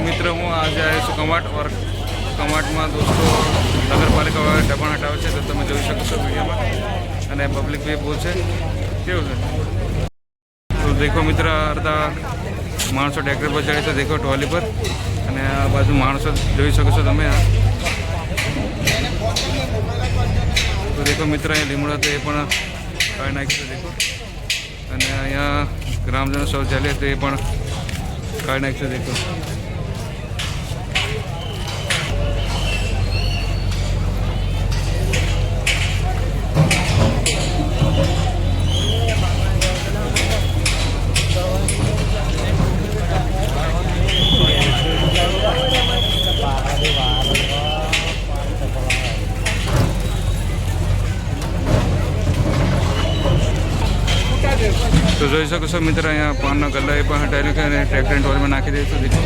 मित्र हूँ आज आए छू कमाट और कमाट में दोस्तों नगरपालिका वाला डब्बा हटावे छे तो तमे जोई शको छो वीडियो में अने पब्लिक भी बहुत है केवुं छे। तो देखो मित्र अर्धा माणसों ट्रेक्टर पर चढ़े तो देखो ट्रॉली पर अने आ बाजू माणसों जोई शको छो तमे। तो देखो मित्र अहीं લીમડો तो ये पण काढी नाख्यो देखो अने अहींया ग्रामजन शौचालय तो ये पण काढी नाख्यो देखो। तो જોઈ શકો છો મિત્ર અહીંયા પાનના ગલ્લા એ પણ હટાવી નાખ્યા અને ટ્રેક્ટર ટ્રોલીમાં નાખી દઈશું देखो।